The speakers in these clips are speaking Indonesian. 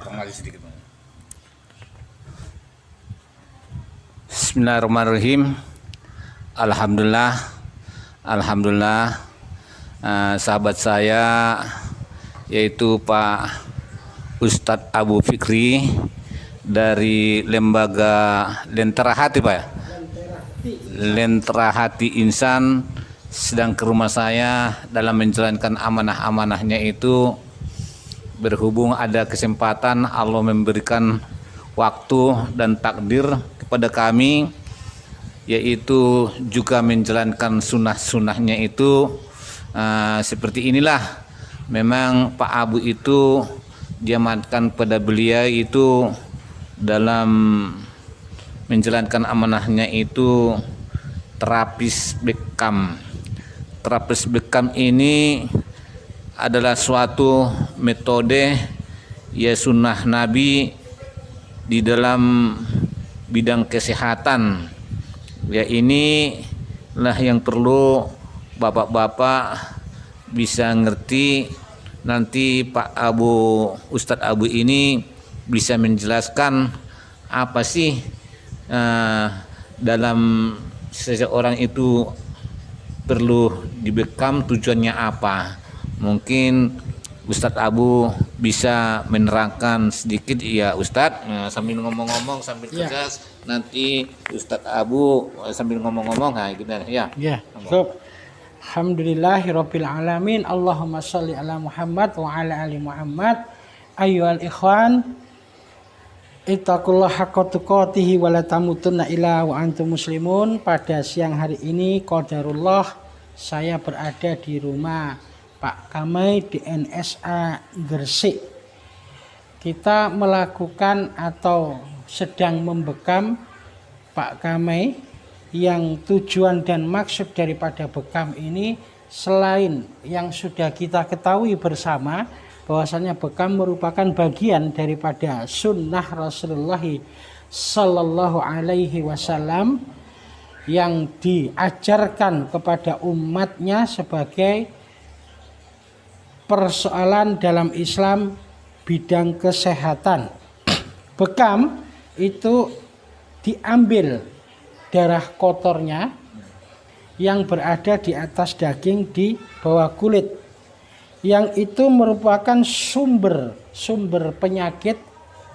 kurang lagi sedikit. Bismillahirrahmanirrahim. Alhamdulillah, sahabat saya yaitu Pak Ustadz Abu Fikri dari lembaga Lentera Hati, Pak ya? Lentera Hati Insan sedang ke rumah saya dalam menjalankan amanah-amanahnya itu. Berhubung ada kesempatan Allah memberikan waktu dan takdir kepada kami, yaitu juga menjalankan sunnah-sunnahnya itu. Seperti inilah memang Pak Abu itu diamanatkan pada beliau itu dalam menjalankan amanahnya itu terapis bekam. Terapis bekam ini adalah suatu metode ya sunnah Nabi di dalam bidang kesehatan. Ya inilah yang perlu bapak-bapak bisa ngerti. Nanti Pak Abu, Ustadz Abu ini bisa menjelaskan apa sih dalam seseorang itu perlu dibekam, tujuannya apa. Mungkin Ustadz Abu bisa menerangkan sedikit ya Ustadz, sambil ngomong-ngomong sambil tegas nanti Ustadz Abu sambil ngomong-ngomong gitu ya. So, alhamdulillahirabbil alamin. Allahumma shalli ala Muhammad wa ala ali Muhammad. Ayyuhal ikhwan, ittaqullaha haqqa tuqatih wa la tamutunna illa wa antum muslimun. Pada siang hari ini qadarullah saya berada di rumah Pak Kamai di NSA Gresik. Kita melakukan atau sedang membekam Pak Kamai, yang tujuan dan maksud daripada bekam ini selain yang sudah kita ketahui bersama bahwasanya bekam merupakan bagian daripada sunnah Rasulullah Sallallahu Alaihi Wasallam yang diajarkan kepada umatnya sebagai persoalan dalam Islam bidang kesehatan. Bekam itu diambil darah kotornya yang berada di atas daging di bawah kulit, yang itu merupakan sumber penyakit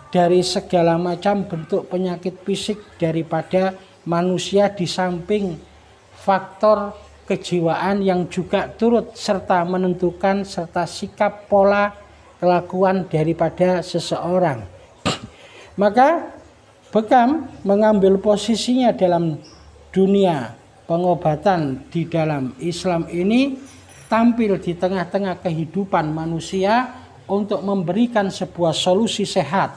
dari segala macam bentuk penyakit fisik daripada manusia, di samping faktor kejiwaan yang juga turut serta menentukan serta sikap pola kelakuan daripada seseorang. Maka bekam mengambil posisinya dalam dunia pengobatan di dalam Islam ini, tampil di tengah-tengah kehidupan manusia untuk memberikan sebuah solusi sehat.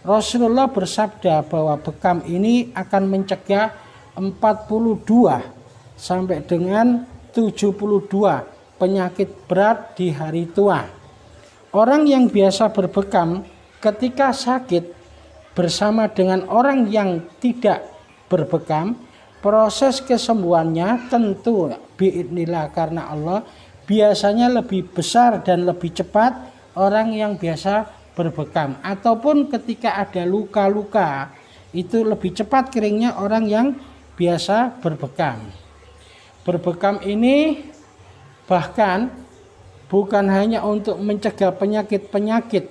Rasulullah bersabda bahwa bekam ini akan mencegah 42 sampai dengan 72 penyakit berat di hari tua. Orang yang biasa berbekam ketika sakit bersama dengan orang yang tidak berbekam, proses kesembuhannya tentu biidznillah karena Allah biasanya lebih besar dan lebih cepat orang yang biasa berbekam. Ataupun ketika ada luka-luka, itu lebih cepat keringnya orang yang biasa berbekam. Berbekam ini bahkan bukan hanya untuk mencegah penyakit-penyakit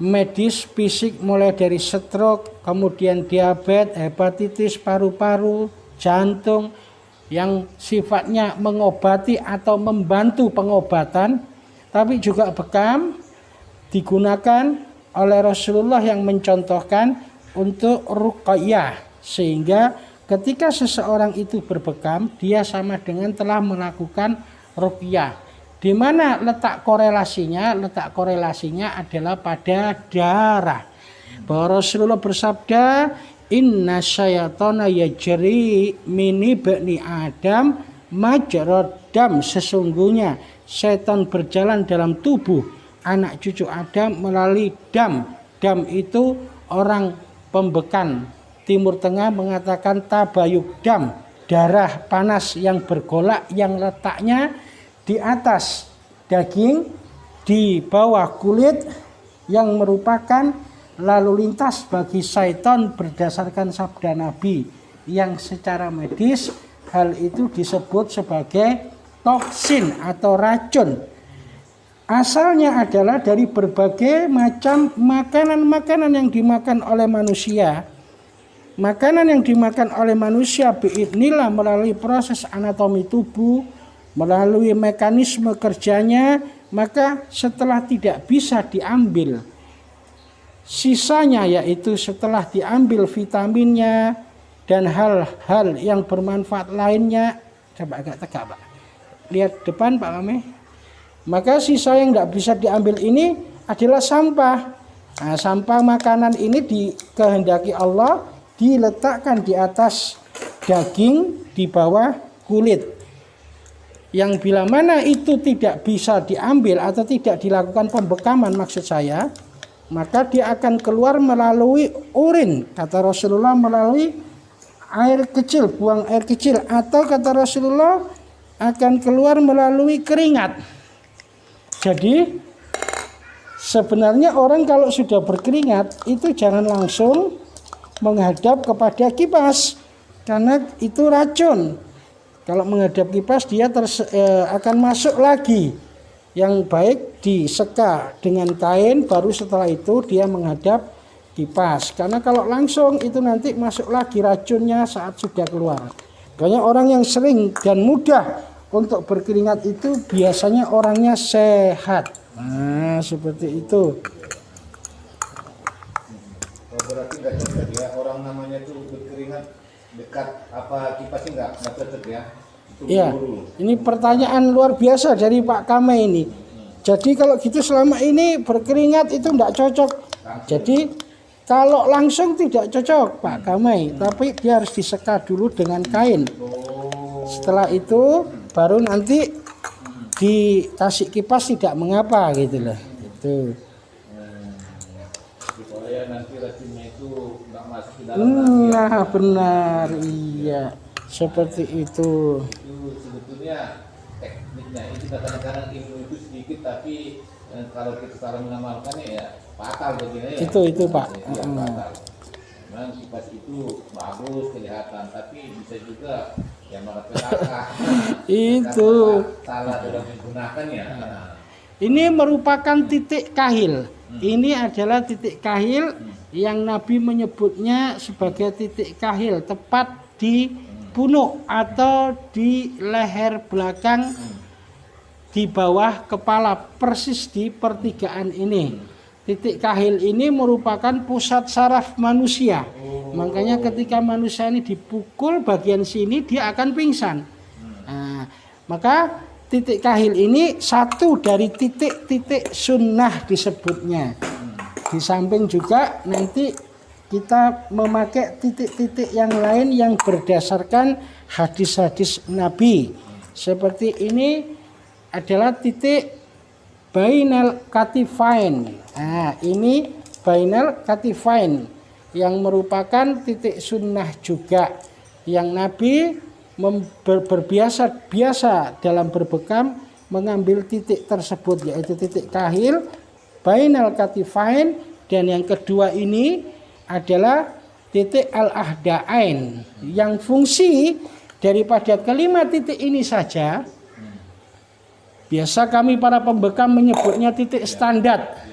medis fisik mulai dari stroke, kemudian diabetes, hepatitis paru-paru, jantung yang sifatnya mengobati atau membantu pengobatan, tapi juga bekam digunakan oleh Rasulullah yang mencontohkan untuk ruqyah, sehingga ketika seseorang itu berbekam, dia sama dengan telah melakukan ruqyah. Di mana letak korelasinya? Letak korelasinya adalah pada darah. Bahwa Rasulullah bersabda, inna syaitonah yajri mini bani Adam majrad dam. Sesungguhnya setan berjalan dalam tubuh anak cucu Adam melalui dam. Dam itu orang pembekan Timur Tengah mengatakan tabayuk dam, darah panas yang bergolak yang letaknya di atas daging, di bawah kulit, yang merupakan lalu lintas bagi syaitan berdasarkan sabda Nabi yang secara medis hal itu disebut sebagai toksin atau racun. Asalnya adalah dari berbagai macam makanan-makanan yang dimakan oleh manusia. Makanan yang dimakan oleh manusia biidznillah melalui proses anatomi tubuh, melalui mekanisme kerjanya, maka setelah tidak bisa diambil sisanya, yaitu setelah diambil vitaminnya dan hal-hal yang bermanfaat lainnya. Coba agak tegak Pak, lihat depan Pak Kame. Maka sisa yang tidak bisa diambil ini adalah sampah. Nah, sampah makanan ini dikehendaki Allah diletakkan di atas daging, di bawah kulit. Yang bila mana itu tidak bisa diambil atau tidak dilakukan pembekaman maksud saya, maka dia akan keluar melalui urin, kata Rasulullah, melalui air kecil, buang air kecil, atau kata Rasulullah akan keluar melalui keringat. Jadi sebenarnya orang kalau sudah berkeringat itu jangan langsung menghadap kepada kipas karena itu racun. Kalau menghadap kipas dia akan masuk lagi. Yang baik diseka dengan kain, baru setelah itu dia menghadap kipas. Karena kalau langsung itu nanti masuk lagi racunnya saat sudah keluar. Banyak orang yang sering dan mudah untuk berkeringat itu biasanya orangnya sehat. Nah, seperti itu. Berarti nggak cocok ya, orang namanya tuh berkeringat dekat apa kipasnya nggak cocok ya? Ya, ini pertanyaan luar biasa dari Pak Kame ini. Jadi kalau gitu selama ini berkeringat itu nggak cocok. Jadi kalau langsung tidak cocok Pak Kame, tapi dia harus diseka dulu dengan kain. Setelah itu baru nanti dikasih kipas tidak mengapa gitu loh. Itu. Supaya nanti racunnya itu nggak masuk ke dalam Nah benar, iya seperti itu. Itu sebetulnya tekniknya itu kadang-kadang ilmu itu sedikit tapi kalau kita cara mengamalkannya ya fatal begini ya. Itu Pak. Ya, fatal. Memang kipas itu bagus kelihatan tapi bisa juga yang malapetaka. Itu Salah dalam menggunakannya. ini merupakan titik kahil. Ini adalah titik kahil yang Nabi menyebutnya sebagai titik kahil, tepat di punuk atau di leher belakang di bawah kepala, persis di pertigaan ini. Titik kahil ini merupakan pusat saraf manusia. Makanya ketika manusia ini dipukul bagian sini dia akan pingsan. Nah, maka titik kahil ini satu dari titik-titik sunnah disebutnya. Di samping juga nanti kita memakai titik-titik yang lain yang berdasarkan hadis-hadis Nabi. Seperti ini adalah titik bainal katifain. Nah, ini bainal katifain yang merupakan titik sunnah juga yang Nabi biasa dalam berbekam mengambil titik tersebut, yaitu titik kahil bainal katifain, dan yang kedua ini adalah titik al-ahda'ain yang fungsi daripada kelima titik ini saja. Biasa kami para pembekam menyebutnya titik standar.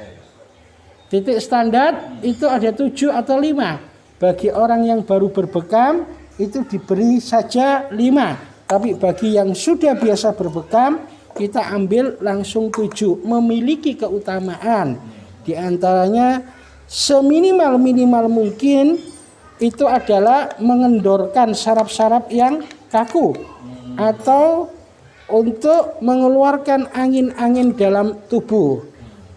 Titik standar itu ada 7 atau 5. Bagi orang yang baru berbekam itu diberi saja 5. Tapi bagi yang sudah biasa berbekam kita ambil langsung 7. Memiliki keutamaan. Di antaranya seminimal-minimal mungkin itu adalah mengendorkan saraf-saraf yang kaku atau untuk mengeluarkan angin-angin dalam tubuh.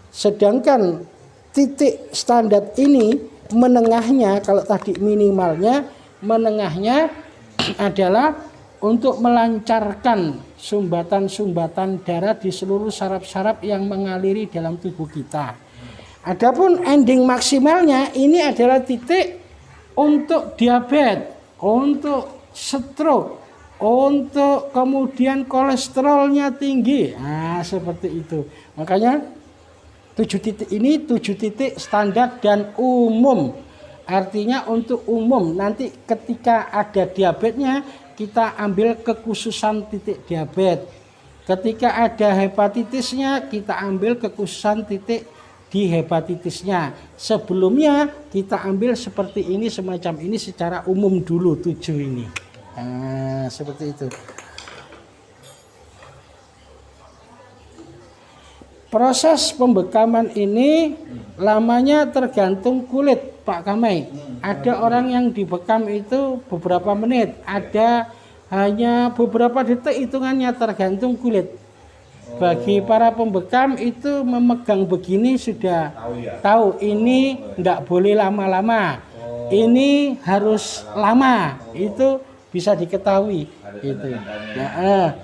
Sedangkan titik standar ini menengahnya, kalau tadi minimalnya, menengahnya adalah untuk melancarkan sumbatan-sumbatan darah di seluruh saraf-saraf yang mengaliri dalam tubuh kita. Adapun ending maksimalnya ini adalah titik untuk diabetes, untuk stroke, untuk kemudian kolesterolnya tinggi. Nah, seperti itu. Makanya 7 titik ini 7 titik standar dan umum. Artinya untuk umum. Nanti ketika ada diabetesnya kita ambil kekhususan titik diabetes. Ketika ada hepatitisnya kita ambil kekhususan titik di hepatitisnya. Sebelumnya kita ambil seperti ini, semacam ini secara umum dulu 7 ini. Nah, seperti itu. Proses pembekaman ini lamanya tergantung kulit, Pak Kamai. Ada orang yang dibekam itu beberapa menit, ada hanya beberapa detik, hitungannya tergantung kulit. Bagi para pembekam itu memegang begini sudah tahu ini enggak boleh lama-lama. Ini harus lama, itu bisa diketahui gitu. Nah,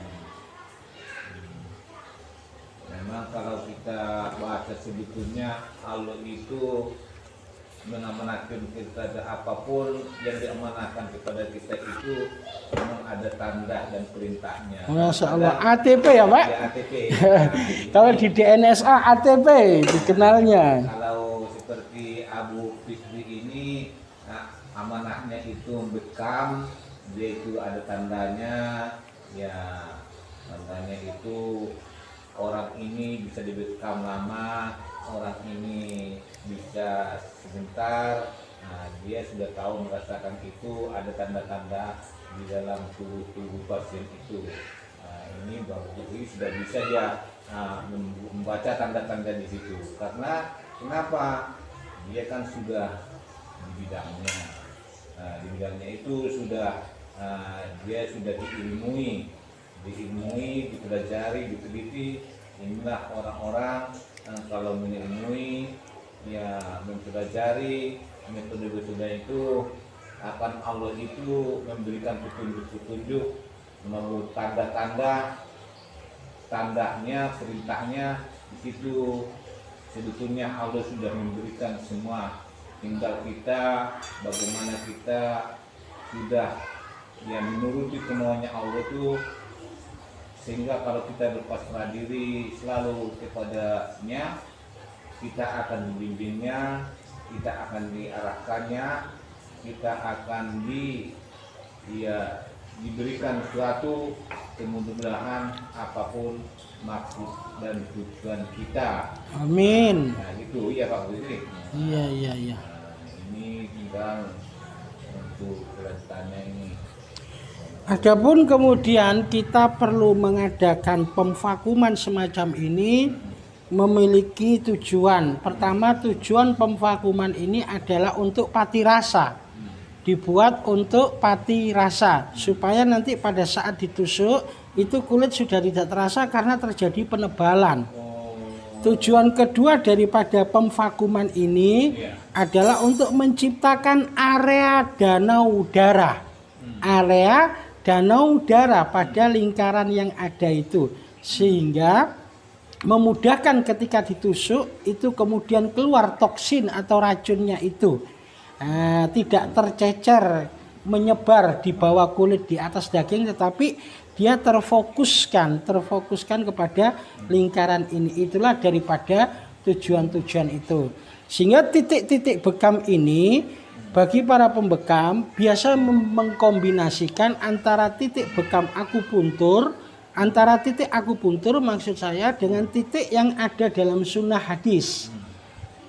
memang kalau kita bahasa sebetulnya Allah itu mengamanatkan kita, ada apapun yang diamanahkan kepada kita itu memang ada tanda dan perintahnya. Masya Allah, ATP ya Pak? Ya, ATP. Kalau di DNSA ATP dikenalnya. Kalau seperti Abu Fikri ini, amanahnya itu bekam, dia itu ada tandanya, ya tandanya itu orang ini bisa dibekam lama, orang ini bisa sebentar. Nah, dia sudah tahu merasakan itu ada tanda-tanda di dalam tubuh pasien itu. Nah, ini Bapak Fikri sudah bisa dia membaca tanda-tanda di situ. Karena kenapa? Dia kan sudah di bidangnya. Nah, di bidangnya itu sudah dia sudah diilmui, dipelajari, diteliti. Inilah orang-orang kalau mengilmui, ya mempelajari metode-metode itu, akan Allah itu memberikan petunjuk-petunjuk melalui tandanya, perintahnya. Di situ sebetulnya Allah sudah memberikan semua, tinggal kita bagaimana kita sudah ya menuruti kemauannya Allah itu, sehingga kalau kita berpasrah diri selalu kepadanya, kita akan membimbingnya, kita akan diarahkannya, kita akan diberikan suatu kemudahan apapun maksud dan tujuan kita. Amin. Nah itu ya Pak Fikri. Iya. Nah, ini tinggal untuk kelanjutannya ini. Adapun kemudian kita perlu mengadakan pemvakuman semacam ini memiliki tujuan. Pertama, tujuan pemvakuman ini adalah untuk pati rasa. Dibuat untuk pati rasa supaya nanti pada saat ditusuk itu kulit sudah tidak terasa karena terjadi penebalan. Tujuan kedua daripada pemvakuman ini adalah untuk menciptakan area danau darah. Area danau darah pada lingkaran yang ada itu, sehingga memudahkan ketika ditusuk itu kemudian keluar toksin atau racunnya itu, tidak tercecer menyebar di bawah kulit di atas daging, tetapi dia terfokuskan kepada lingkaran ini. Itulah daripada tujuan-tujuan itu, sehingga titik-titik bekam ini bagi para pembekam biasa mengkombinasikan antara titik bekam akupuntur, maksud saya dengan titik yang ada dalam sunnah hadis.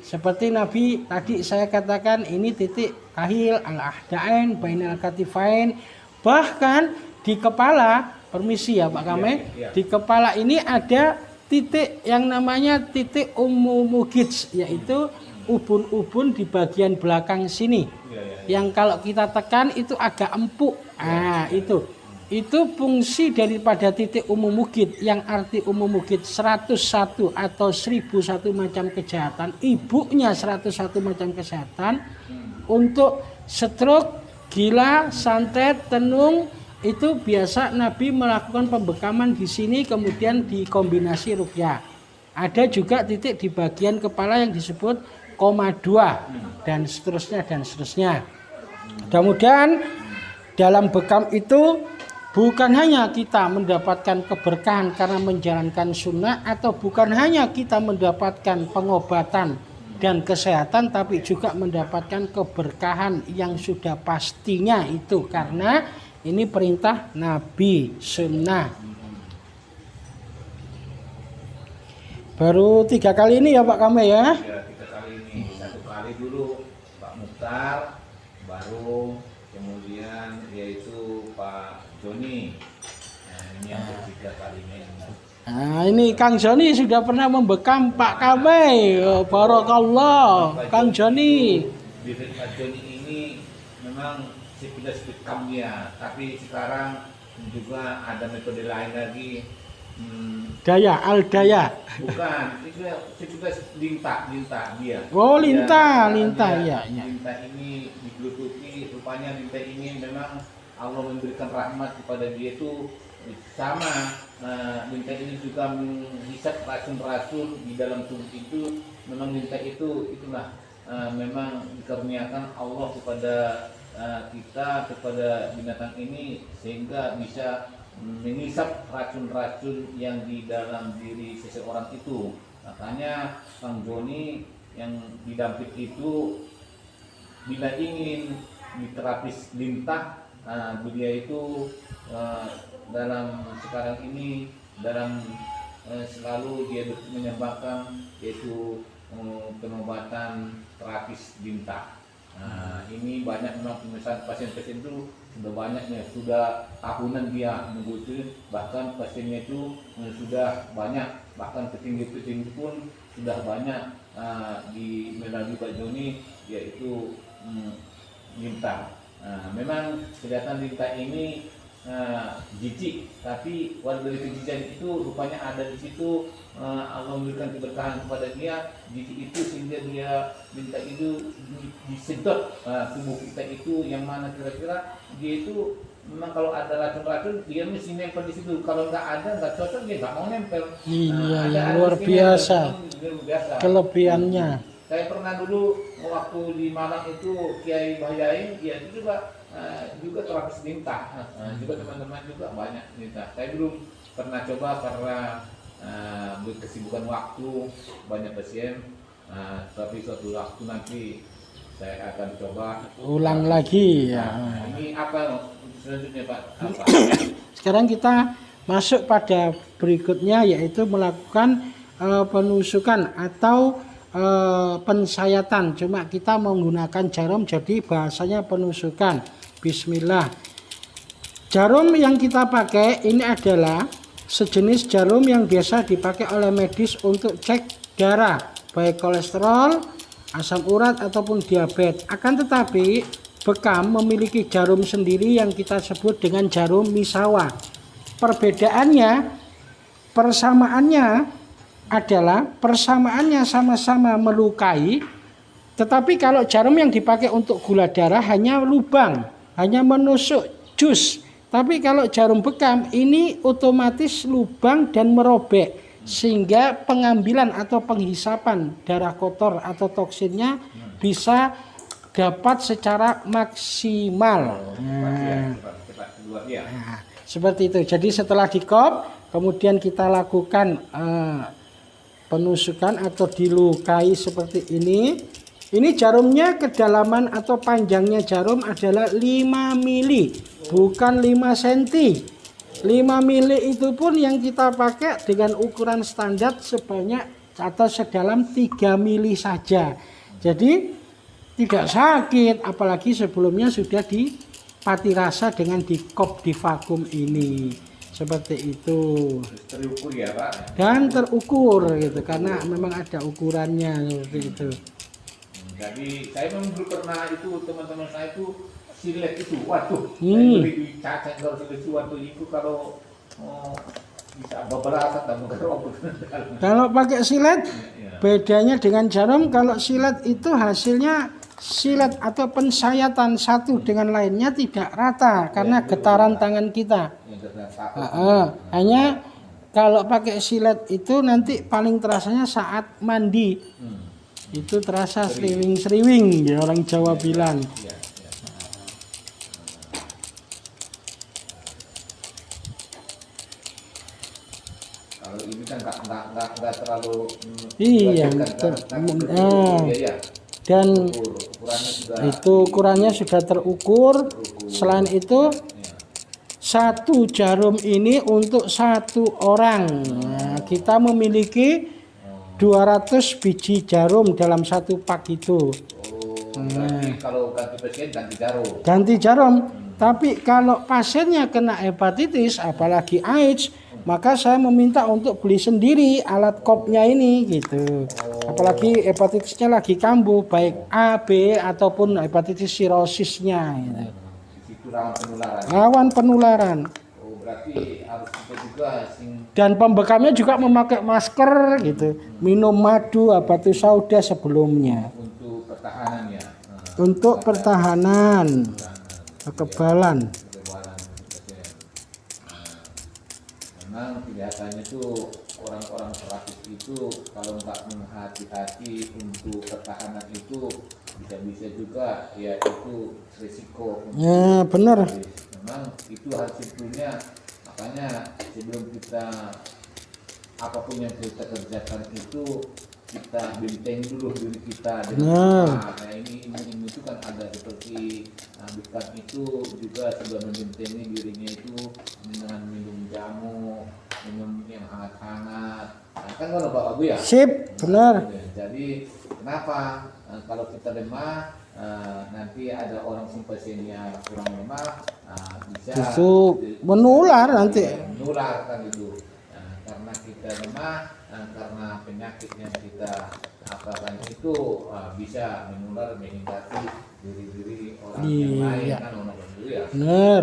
Seperti Nabi tadi saya katakan, ini titik kahil al-ahdain bainal katifain. Bahkan di kepala, permisi ya Pak Kamai, di kepala ini ada titik yang namanya titik umumugij, yaitu ubun-ubun di bagian belakang sini, yang kalau kita tekan itu agak empuk. Itu fungsi daripada titik umumugij, yang arti umumugij 101 atau 1001 macam kejahatan, ibunya 101 macam kejahatan. Untuk stroke, gila, santet, tenung, itu biasa Nabi melakukan pembekaman di sini kemudian dikombinasi ruqyah. Ada juga titik di bagian kepala yang disebut koma 2 dan seterusnya. Mudah-mudahan dalam bekam itu bukan hanya kita mendapatkan keberkahan karena menjalankan sunnah, atau bukan hanya kita mendapatkan pengobatan dan kesehatan, tapi juga mendapatkan keberkahan yang sudah pastinya itu karena ini perintah Nabi, sunnah. Baru 3 kali ini ya Pak Kame ya? Ya, 3 kali ini. 1 kali dulu Pak Mukhtar, baru kemudian yaitu Pak Joni. Nah, ini yang ketiga kalinya ini. Nah, ini Kang Joni sudah pernah membekam Pak Kame. Oh, barakallah, Kang Joni. Di Pak Joni ini memang sudah bekam dia, tapi sekarang juga ada metode lain lagi. Daya, al-daya. Bukan, itu sudah linta dia. Oh, linta dia, ya. Linta ini digelututi, rupanya linta ini memang Allah memberikan rahmat kepada dia itu sama. Linta ini juga menghisap racun-racun di dalam tubuh itu. Memang linta itulah memang dikaruniakan Allah kepada kita, kepada binatang ini, sehingga bisa mengisap racun-racun yang di dalam diri seseorang itu. Makanya Kang Joni yang didamping itu bila ingin diterapis lintah, beliau itu dalam sekarang ini dalam selalu dia menyembahkan yaitu pengobatan terapis lintah. Ini banyak memang pemesan pasien-pasien itu sudah banyaknya, sudah tahunan dia mengikuti, bahkan pasiennya itu sudah banyak, bahkan petinggi-petinggi pun sudah banyak di melalui Pak Joni, yaitu lintah. Memang kelihatan lintah ini jijik, tapi walau dari kejijikan itu rupanya ada di situ. Allah memberikan keberkahan kepada dia, jijik itu, sehingga dia minta itu disedot tubuh kita itu, yang mana kira-kira dia itu memang kalau ada racun-racun dia mesti nempel di situ, kalau nggak cocok dia nggak mau nempel. Iya, luar biasa kelebihannya. Saya pernah dulu waktu di Malang itu Kiai Bahyain, dia itu juga terapis lintah, juga teman-teman juga banyak lintah. Saya belum pernah coba karena berkesibukan waktu, banyak pasien, tapi suatu waktu nanti saya akan coba ulang lagi ya. Ini apa selanjutnya Pak? Apa? Sekarang kita masuk pada berikutnya, yaitu melakukan penusukan atau pensayatan. Cuma kita menggunakan jarum, jadi bahasanya penusukan. Bismillah. Jarum yang kita pakai ini adalah sejenis jarum yang biasa dipakai oleh medis untuk cek darah, baik kolesterol, asam urat ataupun diabetes. Akan tetapi bekam memiliki jarum sendiri yang kita sebut dengan jarum misawa. Persamaannya sama-sama melukai, tetapi kalau jarum yang dipakai untuk gula darah hanya lubang, hanya menusuk jus. Tapi kalau jarum bekam ini otomatis lubang dan merobek, sehingga pengambilan atau penghisapan darah kotor atau toksinnya bisa dapat secara maksimal. Seperti itu. Jadi setelah dikop, kemudian kita lakukan penusukan atau dilukai seperti ini. Ini jarumnya, kedalaman atau panjangnya jarum adalah 5 mili, bukan 5 cm. 5 mili itu pun yang kita pakai dengan ukuran standar sebanyak atau sedalam 3 mili saja. Jadi tidak sakit, apalagi sebelumnya sudah dipati rasa dengan dikop di vakum ini. Seperti itu. Terukur ya Pak? Dan terukur gitu, karena memang ada ukurannya seperti itu. Jadi saya memang dulu pernah itu, teman-teman saya itu silet itu, waduh, saya beli cacing kalau silet itu, waduh itu kalau bisa beberapa tak bergerobak. Kalau pakai silet, bedanya dengan jarum, kalau silet itu hasilnya silet atau pensayatan satu dengan lainnya tidak rata karena getaran tangan kita. Hanya kalau pakai silet itu nanti paling terasanya saat mandi. Itu terasa sriwing-sriwing ya, orang Jawa bilang. Iya, dan Ukurannya sudah itu ukurannya sudah terukur. Selain itu, satu jarum ini untuk satu orang. Nah, kita memiliki 200 biji jarum dalam satu pak itu. berarti kalau ganti pasien Ganti jarum. Tapi kalau pasiennya kena hepatitis, apalagi AIDS, maka saya meminta untuk beli sendiri alat kopnya ini gitu. Apalagi hepatitisnya lagi kambuh, baik A, B ataupun hepatitis sirosisnya. Gitu. Itu rawan penularan. Rawan penularan. Berarti harus juga Dan pembekamnya juga memakai masker gitu. Minum madu batu sauda sebelumnya. untuk pertahanannya. Untuk pertahanan kekebalan. Memang kelihatannya tuh orang-orang terapis itu kalau nggak menghati-hati untuk pertahanan itu bisa-bisa juga ya itu risiko. Ya benar. Memang itu hal sebetulnya, makanya sebelum kita apapun yang kita kerjakan itu kita benteng dulu diri kita dengan nah ini itu kan ada seperti bukan itu juga sudah membentengi dirinya itu dengan minum jamu, minum yang hangat-hangat. Nah, kan kalau Bapak Bu ya. Sip, benar. Jadi kenapa kalau kita lemah nanti ada orang simpasinya kurang lemah bisa Itu menular nanti. Menular kan itu. Karena kita lemah karena penyakit yang kita apakan itu bisa menular menghindari diri-diri orang yang lain kan orang itu ya. Benar.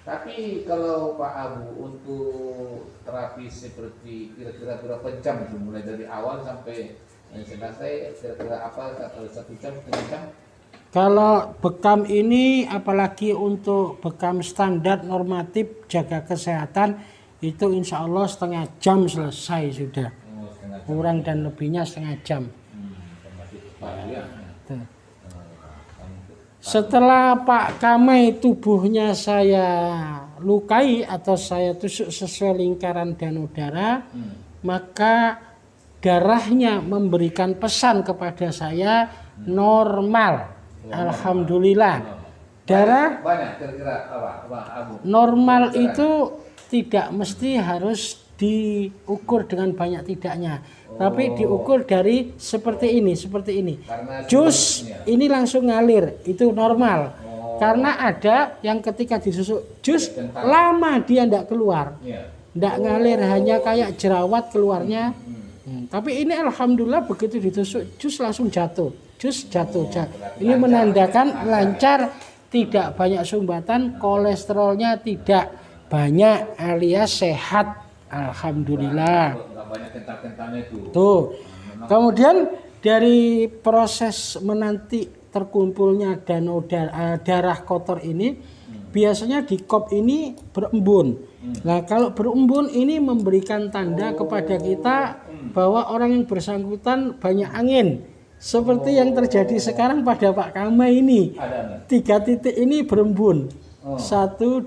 Tapi kalau Pak Abu untuk terapi seperti kira-kira berapa jam itu mulai dari awal sampai selesai kira-kira apa kalau 1 jam 2 jam? Kalau bekam ini apalagi untuk bekam standar normatif jaga kesehatan itu insya Allah setengah jam selesai sudah. Kurang dan lebihnya setengah jam. Setelah Pak Kamai tubuhnya saya lukai atau saya tusuk sesuai lingkaran danau darah, maka darahnya memberikan pesan kepada saya normal. Alhamdulillah. Darah banyak kira-kira apa? Normal itu tidak mesti harus diukur dengan banyak tidaknya, tapi diukur dari seperti ini. Jus ini langsung ngalir, itu normal. Karena ada yang ketika disusuk jus lama dia tidak keluar, tidak ngalir, hanya kayak jerawat keluarnya. Tapi ini alhamdulillah begitu ditusuk jus langsung jatuh. Ini menandakan lancar, tidak banyak sumbatan, kolesterolnya tidak banyak alias sehat, alhamdulillah. Tuh. Kemudian dari proses menanti terkumpulnya danau darah kotor ini, biasanya di kop ini berembun. Nah, kalau berembun ini memberikan tanda kepada kita bahwa orang yang bersangkutan banyak angin. Seperti yang terjadi sekarang pada Pak Kamai ini. 3 titik ini berembun. 1,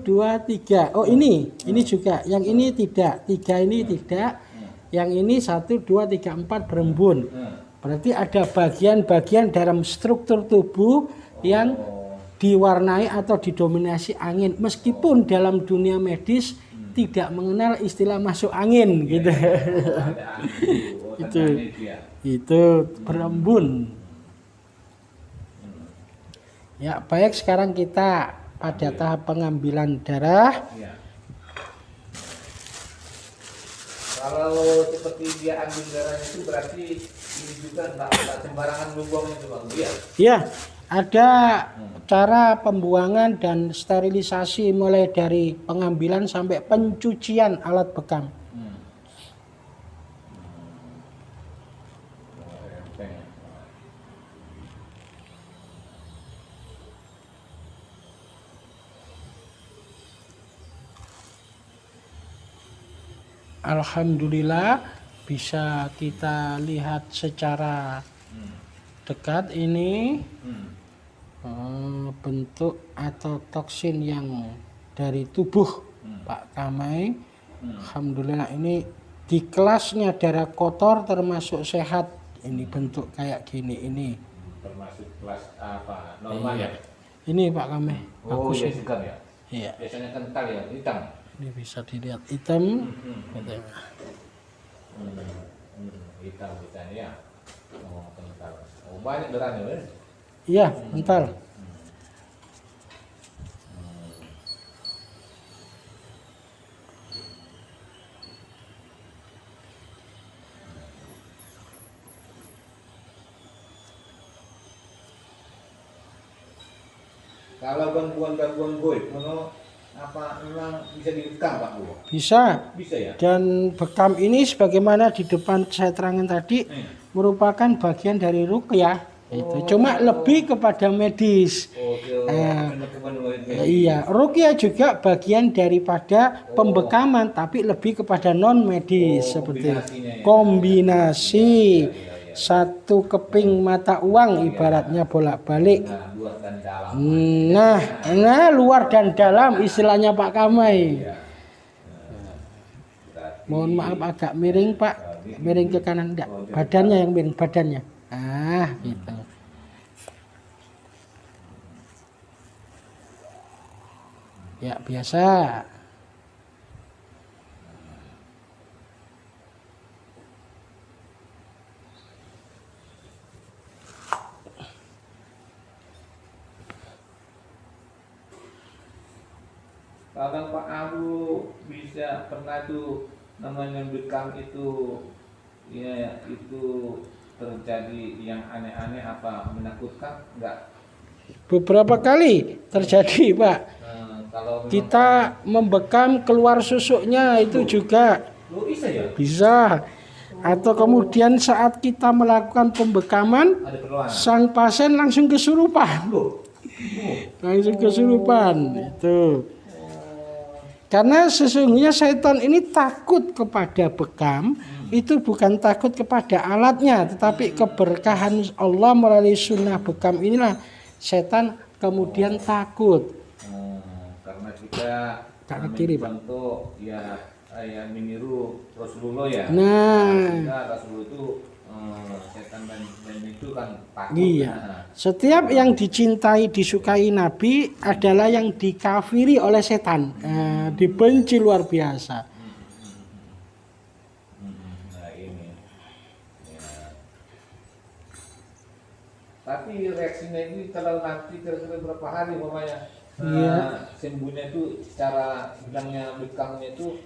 2, 3. Oh ini juga. Yang ini tidak. 3 ini tidak. Yang ini 1, 2, 3, 4 berembun. Berarti ada bagian-bagian dalam struktur tubuh yang diwarnai atau didominasi angin. Meskipun dalam dunia medis tidak mengenal istilah masuk angin gitu. Itu berembun. Ya baik, sekarang kita pada tahap pengambilan darah. Kalau seperti dia ambil darahnya itu berarti ini juga nggak sembarangan membuangnya itu Bang dia. Ya, ada cara pembuangan dan sterilisasi mulai dari pengambilan sampai pencucian alat bekam. Alhamdulillah bisa kita lihat secara dekat ini bentuk atau toksin yang dari tubuh Pak Kamai. Alhamdulillah ini Di kelasnya darah kotor termasuk sehat. Ini bentuk kayak gini ini. Termasuk kelas apa? Normal ya? Ini Pak Kame. Oh Bagus iya ini. segar ya. Iya. Biasanya kental ya, hitam. Ini bisa dilihat hitam. Gitu. Hitam biasanya ya. Oh kental. Oh banyak darahnya kan? Iya, kental. Kalau gangguan goib, apa memang bisa dibekam Pak Bu? Bisa. Bisa ya? Dan bekam ini sebagaimana di depan saya terangkan tadi merupakan bagian dari ruqyah. Itu cuma lebih kepada medis. Iya, ruqyah juga bagian daripada pembekaman tapi lebih kepada non medis seperti kombinasi satu keping mata uang ibaratnya bolak-balik. Nah, luar dan dalam istilahnya Pak Kamai. Mohon maaf agak miring Pak, miring ke kanan enggak, badannya yang miring badannya. Gitu. Ya biasa. Kalau Pak Abu bisa pernah tuh namanya bekam itu ya itu terjadi yang aneh-aneh apa menakutkan enggak? Beberapa kali terjadi Pak. Kalau Kita membekam keluar susuknya itu juga bisa ya? bisa. Atau kemudian saat kita melakukan pembekaman, Ada perlawanan. sang pasien langsung kesurupan. Langsung kesurupan itu. Karena sesungguhnya setan ini takut kepada bekam, itu bukan takut kepada alatnya, tetapi keberkahan Allah melalui sunnah bekam inilah setan kemudian takut. Karena kita Kakak kiri, Pak. contoh ya meniru Rasulullah ya. Nah, Rasulullah itu setan dan itu kan takut. iya. Setiap yang dicintai, disukai Nabi adalah yang dikafiri oleh setan, dibenci luar biasa. Nah ini. Ya. Tapi reaksinya ini kalau nanti kira-kira berapa hari umpamanya sembuhnya itu secara hilangnya bekamnya itu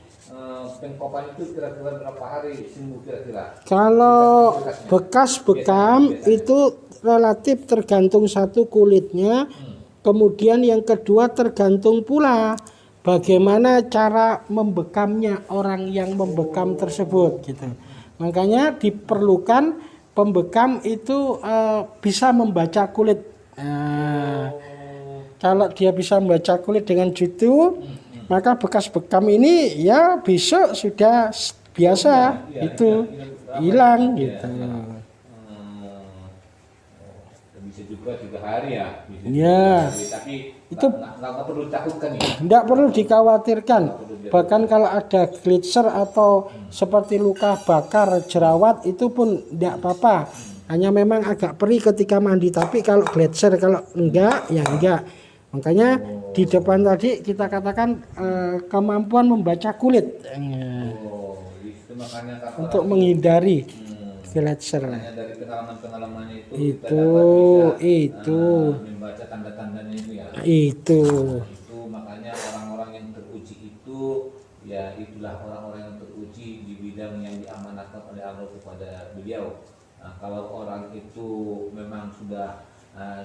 pengkopan itu kira-kira berapa hari sembuh kira-kira? Kalau bekas bekam itu relatif tergantung satu kulitnya, kemudian yang kedua tergantung pula bagaimana cara membekamnya orang yang membekam tersebut gitu. Makanya diperlukan pembekam itu bisa membaca kulit. Kalau dia bisa membaca kulit dengan jitu, maka bekas bekam ini ya besok sudah biasa itu hilang gitu. Bisa juga 3 hari ya. Ya. Tapi Itu nggak perlu takutkan ya. tidak perlu dikhawatirkan. Bahkan kalau ada gletser atau seperti luka bakar jerawat itu pun tidak apa-apa. Hanya memang agak perih ketika mandi. Tapi kalau gletser kalau enggak ya enggak. Makanya di depan tadi kita katakan kemampuan membaca kulit Itu makanya untuk menghindari gletser. dari pengalaman-pengalaman itu Itu membaca tanda-tandanya itu ya. Itu Makanya orang-orang yang teruji itu ya itulah orang-orang yang teruji di bidang yang diamanatkan oleh Allah kepada beliau. Nah, kalau orang itu memang sudah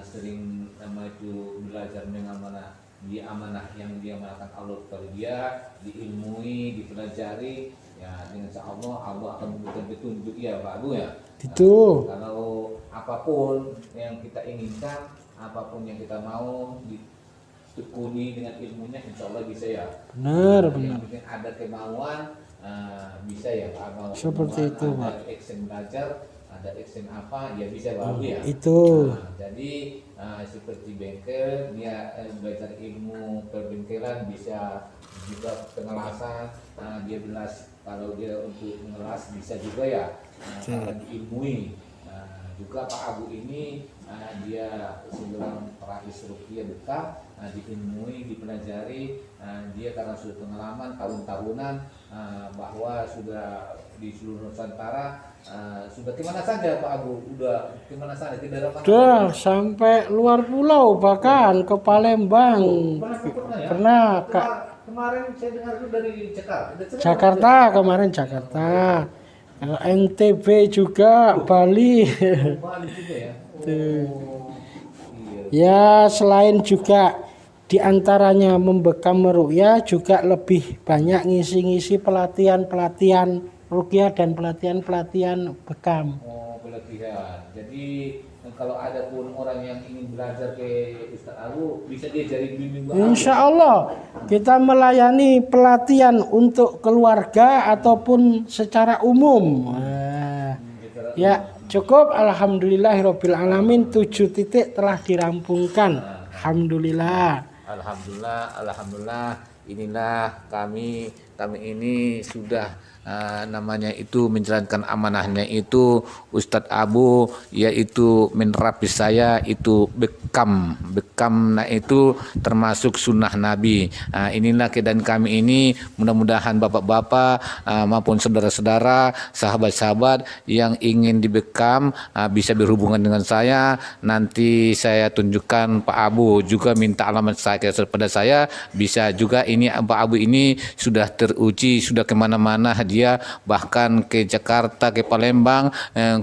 sering itu belajar mengamanah di amanah yang diamanahkan Allah kepada dia, diilmui, dipelajari, ya dengan insya Allah Allah akan memberikan petunjuk ya Pak Abu ya. Itu. Kalau apapun yang kita inginkan, apapun yang kita mau ditekuni dengan ilmunya, insya Allah bisa ya. Benar. Yang penting ada kemauan, bisa ya Pak Abu. Seperti itu, Pak. Ada action belajar, ada action apa, ya bisa Pak Abu ya. Itu. Jadi seperti bengkel, dia belajar ilmu perbengkelan bisa juga pengelasan. Dia bilas kalau dia untuk mengelas bisa juga ya, karena diilmui. Juga Pak Abu ini dia seorang perakis ruqyah bekam, diilmui, dipelajari. Dia karena sudah pengalaman tahun-tahunan, bahwa sudah di seluruh Nusantara. Sudah kemana saja Pak Abu? Udah kemana saja? Ke daerah mana? Sudah sampai luar pulau, bahkan ke Palembang. Pernah Kak. Kemarin saya dengar itu dari Jakarta. Jakarta kemarin Jakarta. NTB juga, Bali. Bali juga ya. Ya, selain juga diantaranya membekam meruqyah, juga lebih banyak ngisi-ngisi pelatihan-pelatihan ruqyah dan pelatihan-pelatihan bekam. Oh, pelatihan. Jadi kalau ada pun orang yang ingin belajar ke Ustaz Abu, bisa diajari bimbing Pak Abu. Insya Allah kita melayani pelatihan untuk keluarga ataupun secara umum. Ya cukup, alhamdulillahirabbil alamin, 7 titik telah dirampungkan. Alhamdulillah. Alhamdulillah. Inilah kami ini sudah namanya itu menjalankan amanahnya itu Ustadz Abu, yaitu menerapis saya itu bekam. Nah itu termasuk sunnah Nabi. Inilah keadaan kami ini. Mudah-mudahan bapak-bapak maupun saudara-saudara, sahabat-sahabat yang ingin dibekam bisa berhubungan dengan saya. Nanti saya tunjukkan Pak Abu, juga minta alamat saya kepada saya. Bisa juga ini Pak Abu ini sudah teruji, sudah kemana-mana dia, bahkan ke Jakarta, ke Palembang,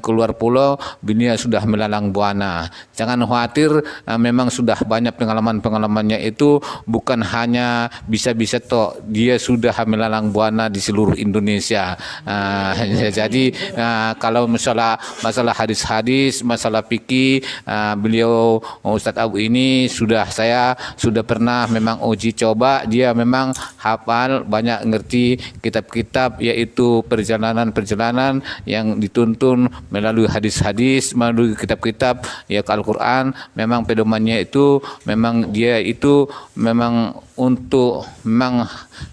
keluar pulau, beliau sudah melalang buana. Jangan khawatir, memang sudah banyak pengalamannya itu, bukan hanya bisa-bisa toh, dia sudah melalang buana di seluruh Indonesia. Jadi kalau masalah hadis-hadis, masalah fikih, beliau Ustadz Abu ini saya sudah pernah memang uji coba, dia memang hafal, banyak ngerti kitab-kitab, yaitu perjalanan yang dituntun melalui hadis-hadis, melalui kitab-kitab ya Al-Quran. Memang pedomannya itu memang dia itu memang untuk memang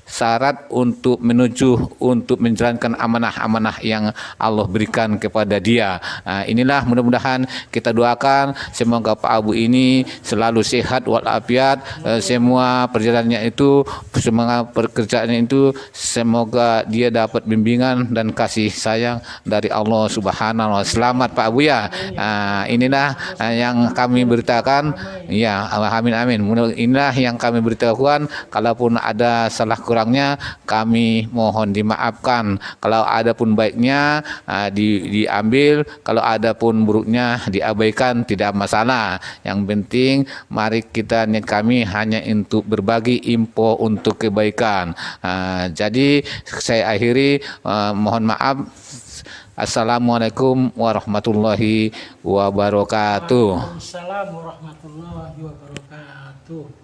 syarat untuk menuju untuk menjalankan amanah-amanah yang Allah berikan kepada dia. Inilah mudah-mudahan kita doakan semoga Pak Abu ini selalu sehat walafiat, semua perjalanannya itu, semua pekerjaannya itu semoga dia dapat bimbingan dan kasih sayang dari Allah Subhanahu wa Ta'ala. Selamat Pak Abu ya. Inilah yang kami beritakan ya. Amin. Inilah yang kami beritakan. Kalaupun ada salah kurangnya kami mohon dimaafkan. Kalau ada pun baiknya diambil, kalau ada pun buruknya diabaikan, tidak masalah. Yang penting mari kita, niat kami hanya untuk berbagi info untuk kebaikan. Jadi saya akhiri, mohon maaf. Assalamualaikum warahmatullahi wabarakatuh. Waalaikumsalam warahmatullahi wabarakatuh.